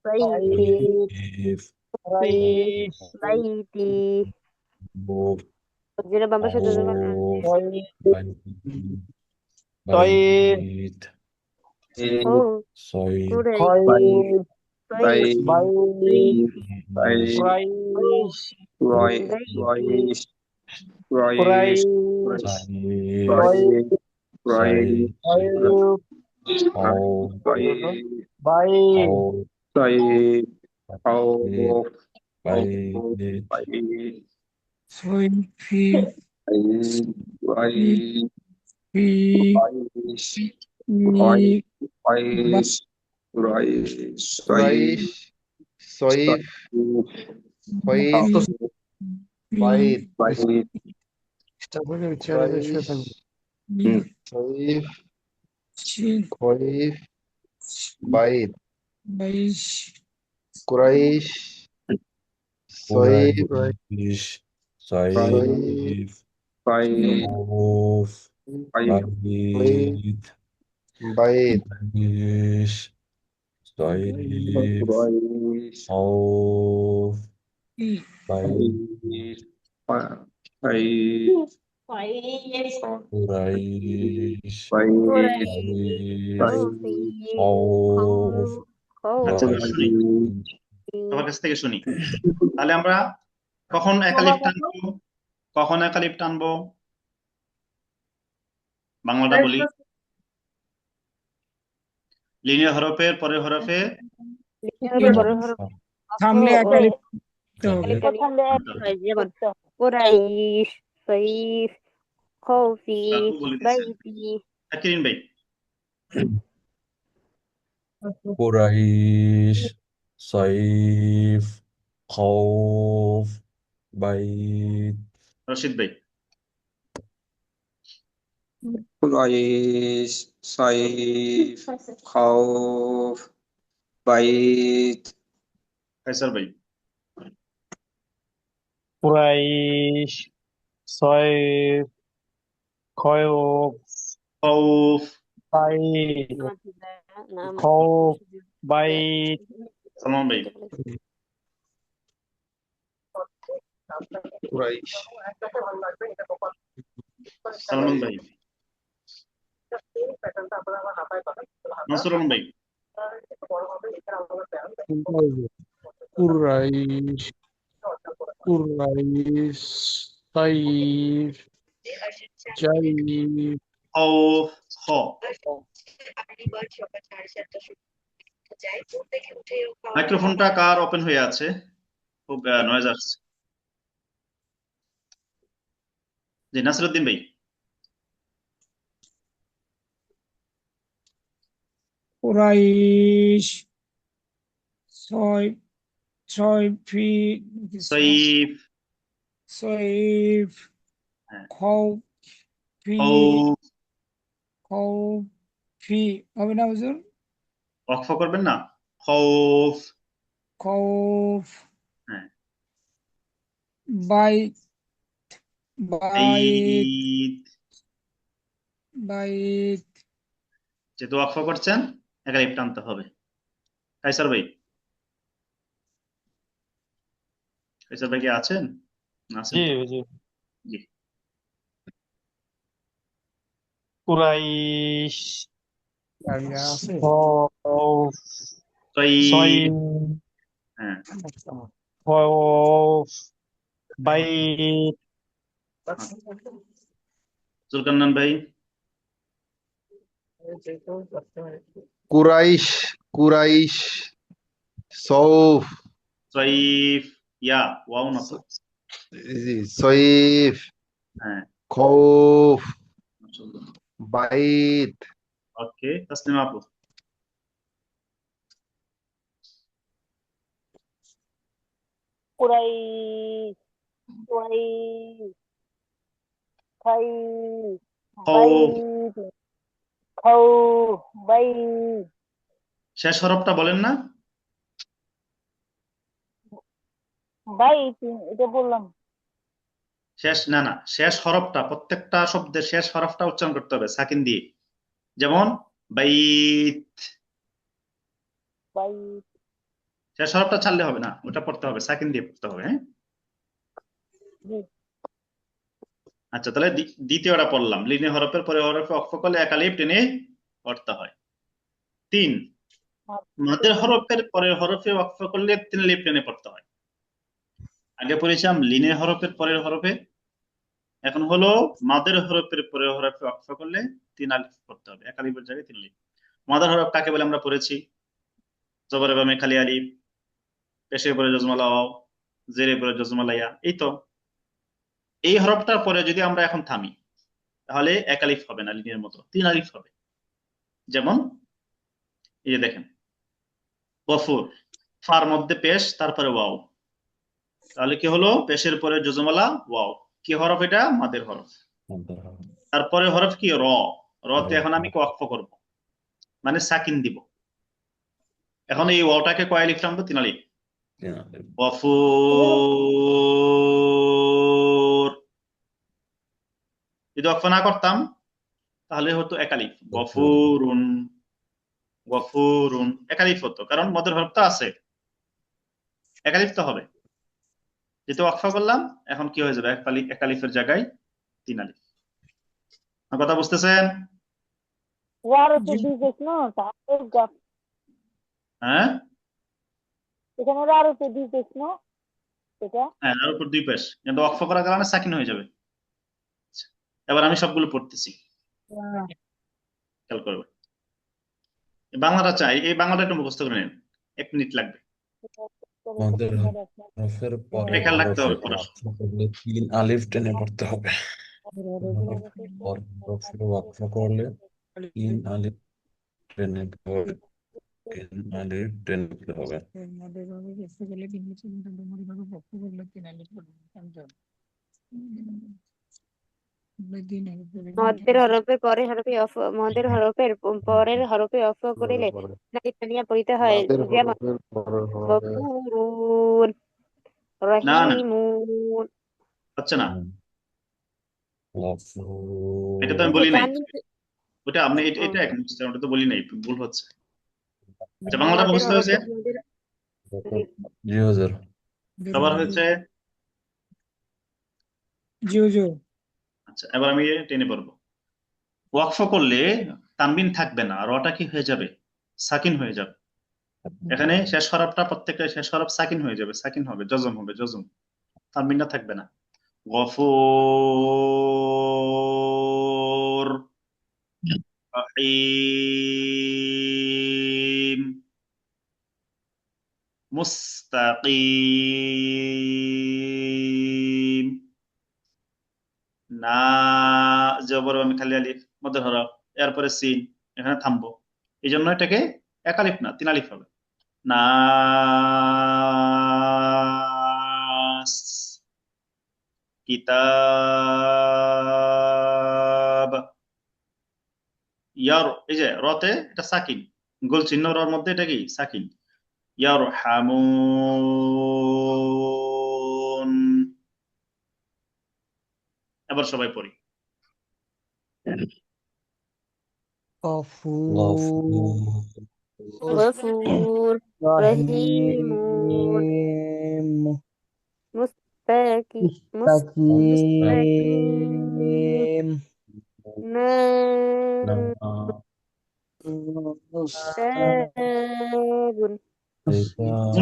বাইতি বাইতি। যেটা বাম্পার সাথে কুরাইশ, সয়ফ, খয়িফ, বাইত, সয়ফ, খয়িফ, বাইত, কুরাইশ, সয়ফ, সয়ফ খৌফ বাইত বাইত, কুরাইশ সয়ফ খৌফ বাইত কুরাইশ খৌফ আচ্ছা, শুনি, সবার কাছ থেকে শুনি। তাহলে আমরা কখন এক আলিফ টানবো, কখন এক আলিফ টানবো, বাংলাটা বলি। লিনিয়ার হরফের পরের হরফে থামলে এক আলিফ হবে, যেমন কুরাইশ সয়ফ খৌফি বাইতি। জাকিরিন ভাই, কুরাইশ সয়ফ খৌফ বাইত রশিদ ভাই, কুরাইশ সয়ফ খৌফ বাইত ফাইসাল ভাই, কুরাইশ সয়ফ খৌফ খৌফ, বাইত খৌফ বাইত। সালমান ভাই, কুরাইশ, সালমান ভাই, নাসরুল ভাই, কুরাইশ কুরাইশ সয়ফ জাইফ খাউফ খ মাইক্রোফোনটা কার ওপেন হয়ে আছে? খুব নয়েজ আসছে। জি নাসিরউদ্দিন ভাই। কুরাইশ ছয় ছয় ফি সৈফ সৈফ হ্যাঁ খৌফ ফি খাউফ খৌফ ফি হবে না হুজুর? ওয়াকফ করবেন না, খাউফ খৌফ হ্যাঁ বাইত বাইত ঈদ বাইত যেহেতু ওয়াকফ করছেন একালিফ টানতে হবে। কাইসার ভাই, কাইসার ভাই কি আছেন? না আছেন? জি জি জি কুরাইশ দাঁড়িয়ে আছে খৌফ সৈফ সয়িব হ্যাঁ খৌফ বাইত জুলকান্নান ভাই। কুরাইশ কুরাইশ সৌফ সৈফ ইয়া ওয়াও না তো জি সৈফ হ্যাঁ খৌফ বাইত ওকে তাসলিমা আপু। কুরাইশ কুরাইশ খাইফ খাউফ বাইত খাউফ বাইত শেষ হরফটা বলেন না। বাইত এটা বললাম। শেষ না না শেষ হরফটা, প্রত্যেকটা শব্দের শেষ হরফটা উচ্চারণ করতে হবে সাকিন দিয়ে। যেমন বাইত, বাইত শেষ হরফটা ছাড়লে হবে না, ওটা পড়তে হবে সাকিন দিয়ে পড়তে হবে। হ্যাঁ জি আচ্ছা তাহলে দ্বিতীয়টা পড়লাম, লিনে হরফের পরে হরফে ওয়াকফ করলে একালিফ টেনে পড়তে হয়। 3 মাদের হরফের পরের হরফে ওয়াকফ করলে 3 আলিফ টেনে পড়তে হয়। আগে পড়েছিলাম লিনের হরফের পরের হরফে, এখন হলো মাদের হরফের পরের হরফে ওয়াকফ করলে 3 আলিফ পড়তে হবে, এক আলিফের জায়গায় 3 আলিফ। মাদের হরফ কাকে বলে আমরা পড়েছি? জবরে বামে খালি আলিফ, পেশের পরে জজমালা ওয়াও, জেরে পরে জজমালা ইয়া। এই তো এই হরফটার পরে যদি আমরা এখন থামি তাহলে এক আলিফ হবে না, লিনের মতো 3 আলিফ হবে। যেমন এই যে দেখেন গফুর, ফার মধ্যে পেশ তারপরে ওয়াও, তাহলে কি হলো পেশের পরে জজমালা ওয়াও, কি হরফ এটা? মাদের হরফ। তারপরে হরফ কি? র। রতে এখন আমি ওয়াকফ করব, মানে সাকিন দিব। এখন এই ওয়াওটাকে কয় আলিফ টানবো? 3 আলিফ। গফুর যদি ওয়াকফ না করতাম তাহলে হতো এক আলিফ, গফুরুন গফুরুন এক আলিফ হতো, কারণ মদের হরফ তো আছে, এক আলিফ তো হবে। যেহেতু ওয়াকফ করলাম এখন কি হয়ে যাবে? এক আলিফের জায়গায় 3 আলিফ। আমার কথা বুঝতেছেন? ওয়ারতে দিয়েছিস না তাহলে হ্যাঁ এখানে আরতে দিয়েছিস না এটা হ্যাঁ আর উপর 2 পেশ, কিন্তু ওয়াকফ করার কারণে সাকিন হয়ে যাবে। এবার আমি সবগুলো পড়তেছি, খেয়াল করবে। বাংলাটা চাই, এই বাংলাটা একটু মুখস্থ করে নেন, 1 মিনিট লাগবে। মাদের হরফের পরে এটা খেয়াল রাখতে হরফে হবে পড়ার ওয়াকফ করলে 3 আলিফ টেনে পড়তে হবে। হরফে ওয়াকফ করলে 3 আলিফ টেনে পড়ে 3 আলিফ টেনে পড়তে হবে। মদের হরফের পরের হরফে মদের হরফের পরের হরফে অফ করিলে নাকি টানিয়া পড়িতে হয়। মাদের যেমন হরফের পরের হরফে গফুরুন না না রহিমুন। হচ্ছে না, গফুর এটা তো আমি বলি নাই, জানি ওটা আপনি এটা এক মুখস্থ, ওটা তো বলি নাই, ভুল হচ্ছে। আচ্ছা বাংলাটা মদের মুখস্থ হয়েছে, হরফের জি হুজুর। সবার হয়েছে? জি হুজুর। আচ্ছা এবার আমি টেনে পড়বো। ওয়াকফ করলে তানবিন থাকবে না, রটা কি হয়ে যাবে? সাকিন হয়ে যাবে। এখানে শেষ হরফটা প্রত্যেকটা শেষ হরফ সাকিন হয়ে যাবে, সাকিন হবে, জজম হবে, জজম, তানবিনটা থাকবে না। গফুর মুস্তাকিম মুস্তাকিম না জবর আমি খালি আলিফ মধ্যে হরফ এরপরে সিন এখানে থামবো এই জন্য এটাকে এক আলিফ না তিন আলিফ হবে নাস কিতাব ইয়ার এই যে রতে এটা সাকিন গোল চিহ্ন রর মধ্যে এটা কি সাকিন ইয়ারহামুন এবার সবাই পড়ি غفور غفور رحيم رحيم مستقيم مستقيم كتاب বোন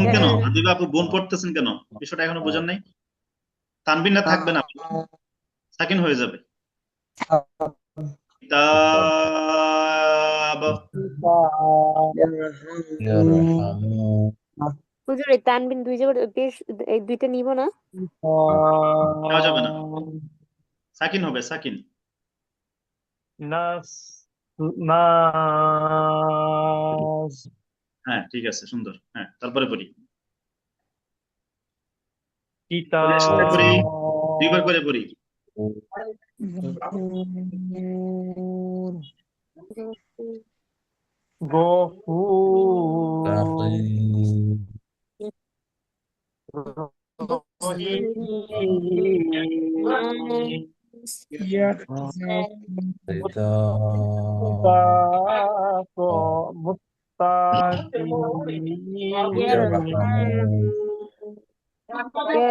কেন আদিবা আপু বোন পড়তেছেন কেন বিষয়টা এখনো বোঝেন নাই তানবিন না থাকবে না সাকিন হয়ে যাবে কিতাব يرحمون হুজুর এই তানবিন দুই জায়গায় এই দুইটা নিব না নেওয়া যাবে না সাকিন হবে সাকিন নাস নাস হ্যাঁ ঠিক আছে সুন্দর হ্যাঁ তারপরে পড়ি কিতাব পড়ি দুইবার করে পড়ি غفور গফুর রহিম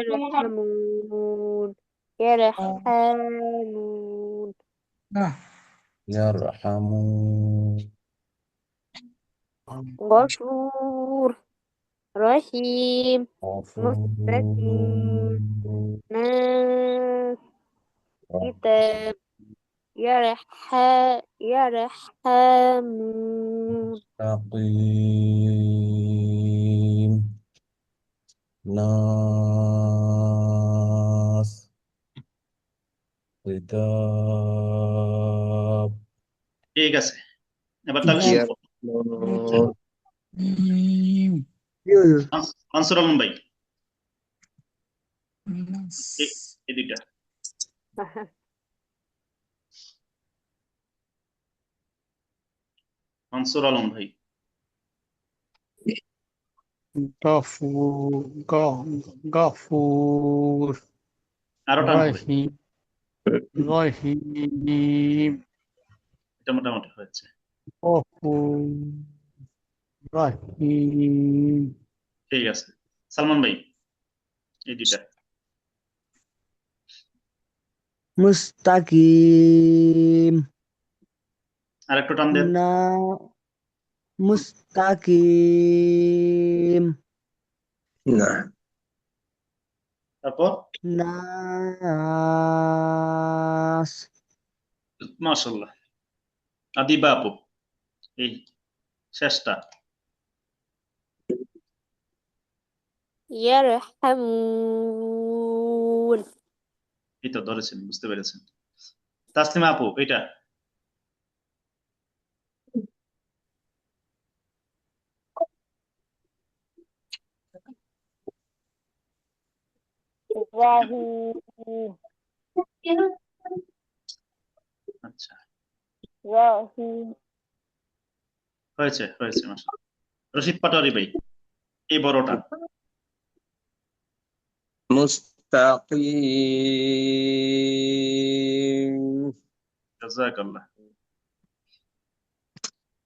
يرحمون يرحمون يرحمون غفور رحيم غفور ناس كتاب يرحمون مستقيم ناس كتاب ঠিক আছে এবার তাহলে ইয়ার শিখবো আনসার আলম ভাই এই দুইটা আনসার আলম ভাই غفور আরো টান হবে رحيم رحيم এটা মোটামুটি হয়েছে غفور رحيم ঠিক আছে সালমান ভাই এই দুইটা মুস্তাকিম আর একটু টান দেন না মুস্তাকিম না তারপর নাস মাশাআল্লাহ আদিবা আপু এই শেষটা يرحمون এই তো ধরেছেন বুঝতে পেরেছেন তাসলিমা আপু এটা রাহিম আচ্ছা রাহিম হয়েছে হয়েছে মাশাআল্লাহ রশিদ পাটোয়ারি ভাই এই বড়টা মুস্তাকিম জাযাকাল্লাহ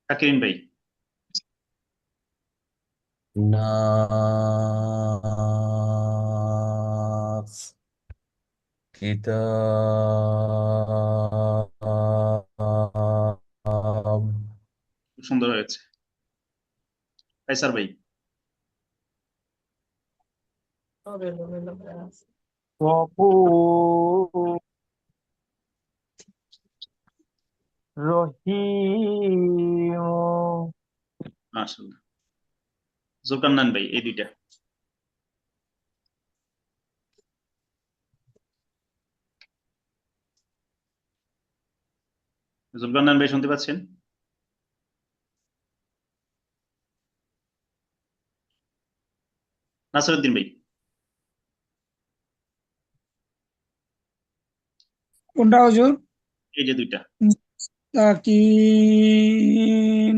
শাকিরিন ভাই নাস কিতাব খুব সুন্দর হয়েছে কাইসার ভাই غفور রহিম মাশাআল্লাহ। জুলকারনাইন ভাই এই দুইটা। জুলকারনাইন ভাই শুনতে পাচ্ছেন? নাসিরউদ্দিন ভাই কোনটা হুজুর? এই যে দুইটা। মুস্তাকিম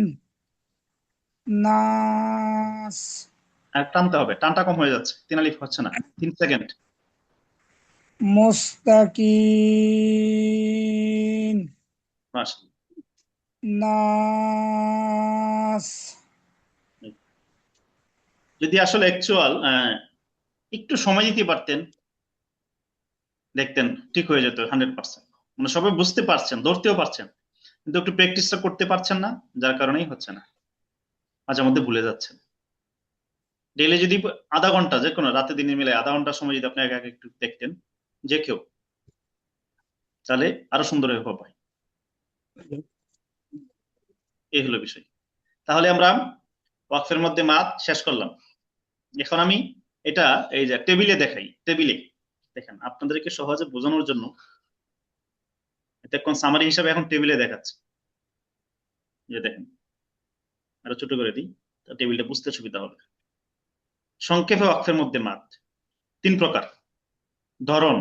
নাস আর টানতে হবে, টানটা কম হয়ে যাচ্ছে, 3 আলিফ হচ্ছে না, 3 সেকেন্ড। মুস্তাকিম মাশাআল্লাহ। নাস যদি আসলে অ্যাকচুয়াল একটু সময় দিতে পারতেন, দেখতেন ঠিক হয়ে যেত 100%। মানে সবাই বুঝতে পারছেন, ধরতেও পারছেন, কিন্তু একটু প্র্যাকটিসটা করতে পারছেন না, যার কারণেই হচ্ছে না, মাঝে মধ্যে ভুলে যাচ্ছেন। ডেইলি যদি আধা ঘন্টা, যে কোনো রাতে দিনে মিলে আধা ঘন্টা সময় যদি আপনি আগে আগে একটু দেখতেন, যে কেউ, তাহলে আরো সুন্দর হবে। এই হলো বিষয়। তাহলে আমরা ওয়াকফের মধ্যে মাদ শেষ করলাম। এখন আমি এটা এই যে টেবিলে দেখাই, টেবিলে দেখেন আপনাদেরকে সহজে বোঝানোর জন্য এটা কোন সামারি হিসাবে এখন টেবিলে দেখাচ্ছি। যে দেখেন, আরো ছোট করে দিই, তা টেবিলটা বুঝতে সুবিধা হবে। সংক্ষেপে ওয়াকফের মধ্যে মাদ 3 প্রকার। ধরন,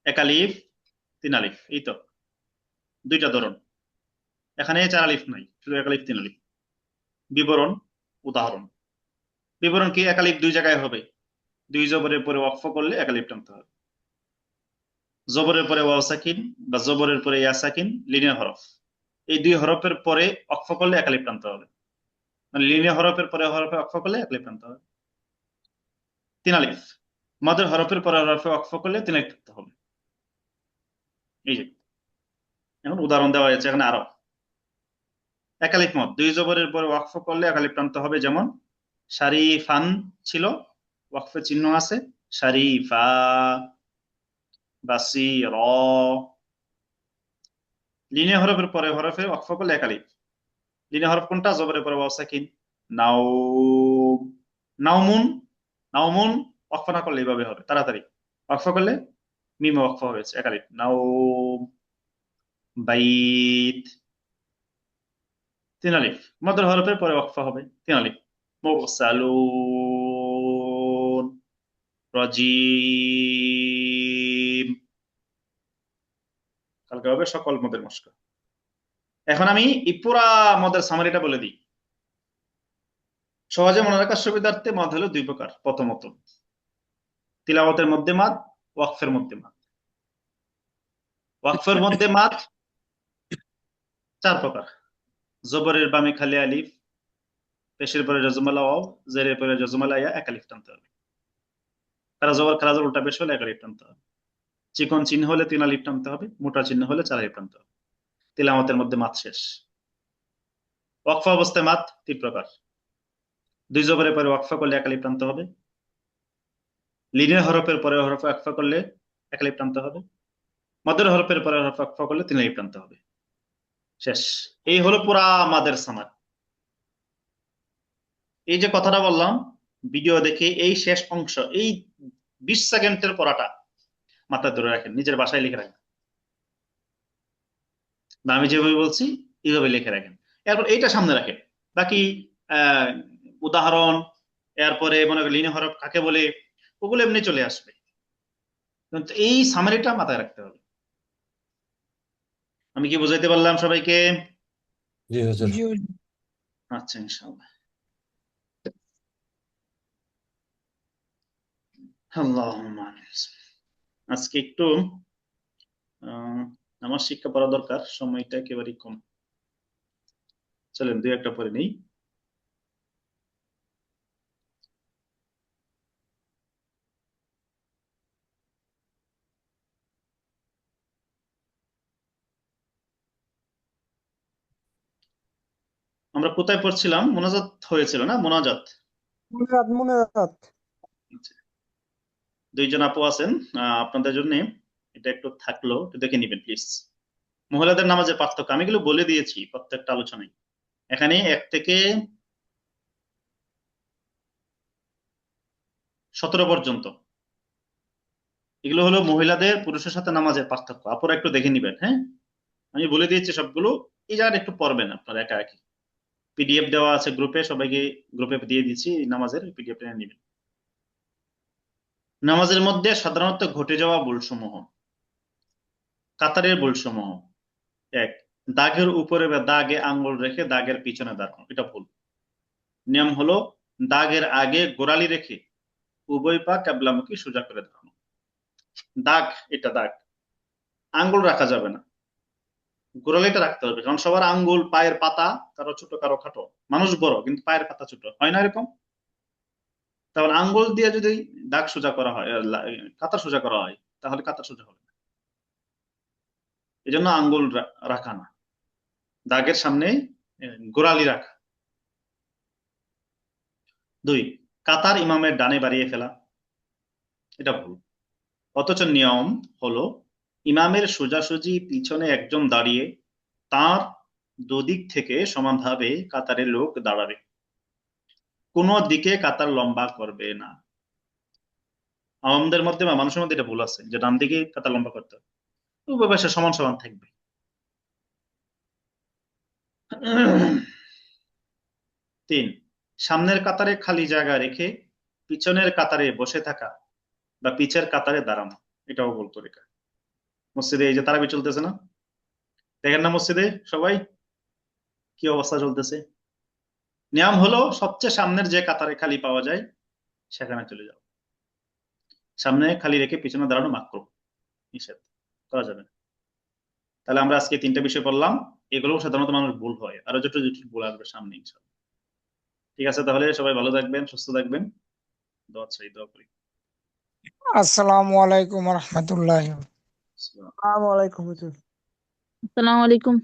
1 আলিফ 3 আলিফ, এই তো 2টা ধরন। এখানে 4 আলিফ নাই, শুধু 1 আলিফ 3 আলিফ। বিবরণ, উদাহরণ। বিবরণ কি? 1 আলিফ 2 জায়গায় হবে, 2 জবরের পরে ওয়াকফ করলে 1 আলিফ টানতে হবে। জবরের পরে ওয়াও সাকিন বা জবরের পরে ইয়া সাকিন, লিনিয়ার হরফ, এই 2 হরফের পরে ওয়াকফ করলে 1 আলিফ টানতে হবে। মানে লিনিয়ার হরফের পরে হরফে ওয়াকফ করলে 1 আলিফ টানতে হবে। 3 আলিফ, মাদের হরফের পরে হরফে ওয়াকফ করলে 3 আলিফ টানতে হবে। এই যে এখন উদাহরণ দেওয়া হয়েছে এখানে আরো। 1 আলিফ মদ, 2 জবরের পরে ওয়াকফ করলে 1 আলিফ টানতে হবে। যেমন শারিফান ছিল, ওয়াকফের চিহ্ন আছে, শারিফা। বাসির, লিনিয়ার হরফের পরে হরফে ওয়াকফ করলে 1 আলিফ। লিনিয়ার হরফ কোনটা? জবরের পরে ওয়াও সাকিন। নাও, নাওমুন, নাওমুন ওয়াকফ না করলে এইভাবে হবে, তাড়াতাড়ি ওয়াকফ করলে মিমে ওয়াকফ হয়েছে 1 আলিফ। নাও, বাইত 3 আলিফ, মাদের হরফের পরে ওয়াকফ হবে 3 আলিফ। মুরসালুন, রাজিম, কালকে হবে সকল মদের মস্ক। এখন আমি এই পুরা মদের সামারিটা বলে দিই, সহজে মনে রাখার সুবিধার্থে। মদ হলো 2 প্রকার। প্রথমত তিলাওয়াতের মধ্যে মাদ, ওয়াকফের মধ্যে মাদ। ওয়াকফের মধ্যে মাদ 4 প্রকার। জবরের বামে খালি আলিফ, পেশের পরে জজমালা ওয়াও, জেরের পরে জজমালা ইয়া, 1 আলিফ টানতে হবে। খারা জবর খারা জবর উল্টা পেশ হলে 1 আলিফ টানতে হবে। চিকন চিহ্ন হলে 3 আলিফ টানতে হবে, মোটা চিহ্ন হলে 4 আলিফ টানতে হবে। তিলাওয়াতের মধ্যে মাদ শেষ। ওয়াকফ অবস্থায় মাদ 3 প্রকার। 2 জবরের পরে ওয়াকফ করলে 1 আলিফ টানতে হবে। লিনিয়ার হরফের পরে হরফে ওয়াকফ করলে 1 আলিফ টানতে হবে। মাদের হরফের পরে হরফে ওয়াকফ করলে 3 আলিফ টানতে হবে। শেষ। এই হলো পুরা মাদের সামার। এই যে কথাটা বললাম ভিডিও দেখে, এই শেষ অংশ, এই 20 সেকেন্ডের পড়াটা মাথায় ধরে রাখেন, নিজের বাসায় লিখে রাখেন, বা আমি যেভাবে বলছি এইভাবে লিখে রাখেন। এরপর এইটা সামনে রাখেন। বাকি উদাহরণ, এরপরে মনে করেন লিনিয়ার হরফ কাকে বলে, ওগুলো এমনি চলে আসবে, কিন্তু এই সামারিটা মাথায় রাখতে হবে। আমি কি বুঝাইতে পারলাম সবাইকে? জি হুজুর। জি হুজুর। আচ্ছা, ইনশাআল্লাহ। আল্লাহুম্মা আমিন। আজকে একটু আমার শিক্ষা পড়া দরকার, সময়টা একেবারেই কম। চলেন 2-1টা পরে নেই। আমরা কোথায় পড়ছিলাম? মোনাজাত হয়েছিল না? মোনাজাত। মুনাজাত। আচ্ছা। 2 জন আপু আছেন, আপনাদের জন্য এটা একটু থাকলো, একটু দেখে নিবেন প্লিজ। মহিলাদের নামাজের পার্থক্য আমি এগুলো বলে দিয়েছি প্রত্যেকটা আলোচনায়। এখানে 1 থেকে 17 পর্যন্ত এগুলো হলো মহিলাদের পুরুষের সাথে নামাজের পার্থক্য। আপনারা একটু দেখে নিবেন, হ্যাঁ, আমি বলে দিয়েছি সবগুলো। এই জায়গাটা একটু পড়বেন আপনারা একা একই। পিডিএফ দেওয়া আছে গ্রুপে, সবাইকে গ্রুপে দিয়ে দিচ্ছি নামাজের পিডিএফ নিয়ে নেবেন। নামাজের মধ্যে সাধারণত ঘটে যাওয়া ভুলসমূহ, কাতারের ভুলসমূহ: 1, দাগের উপরে বা দাগে আঙ্গুল রেখে দাগের পিছনে দাঁড়ানো, এটা ভুল। নিয়ম হলো দাগের আগে গোড়ালি রেখে উভয় পা কেবলামুখী সোজা করে দাঁড়ানো। দাগ, এটা দাগ, আঙ্গুল রাখা যাবে না, গোড়ালিটা রাখতে হবে। কারণ সবার আঙ্গুল, পায়ের পাতা কারো ছোট কারো খাটো, মানুষ বড় কিন্তু পায়ের পাতা ছোট, হয় না এরকম? তাহলে আঙ্গুল দিয়ে যদি দাগ সোজা করা হয়, কাতার সোজা করা হয়, তাহলে কাতার সোজা হবে না। এই জন্য আঙ্গুল রাখা না, দাগের সামনে গোড়ালি রাখা। 2, কাতার ইমামের ডানে বাড়িয়ে ফেলা, এটা ভুল। অথচ নিয়ম হলো ইমামের সোজাসুজি পিছনে একজন দাঁড়িয়ে তার দুদিক থেকে সমানভাবে কাতারে লোক দাঁড়াবে, কোনো দিকে কাতার লম্বা করবে না। আমাদের মধ্যে বা মানুষের মধ্যে এটা ভুল আছে যে ডান দিকে কাতার লম্বা করতে হবে, উভয় পাশে সমান সমান থাকবে। 3, সামনের কাতারে খালি জায়গা রেখে পিছনের কাতারে বসে থাকা বা পিছের কাতারে দাঁড়ানো, এটাও ভুল তরিকা। মসজিদে এই যে তারাবি চলতেছে না, দেখেন না মসজিদে সবাই কি অবস্থা চলতেছে? নিয়ম হলো সবচেয়ে সামনের যে কাতারে খালি পাওয়া যায় সেখানে চলে যাও, সামনে খালি রেখে পিছনে দাঁড়ানো মাকরুহ, নিষেধ, করা যাবে না। তাহলে আমরা আজকে 3টা বিষয় পড়লাম, এগুলো সাধারণত মানুষ ভুল হয়, আরো জটিল জটিল ভুল আসবে সামনে ইনশাআল্লাহ। ঠিক আছে, তাহলে সবাই ভালো থাকবেন, সুস্থ থাকবেন, দোয়া চাই, দোয়া করি। আসসালামু আলাইকুম রহমতুল্লাহ। আসসালামু আলাইকুম হুজুর। আসসালামু আলাইকুম।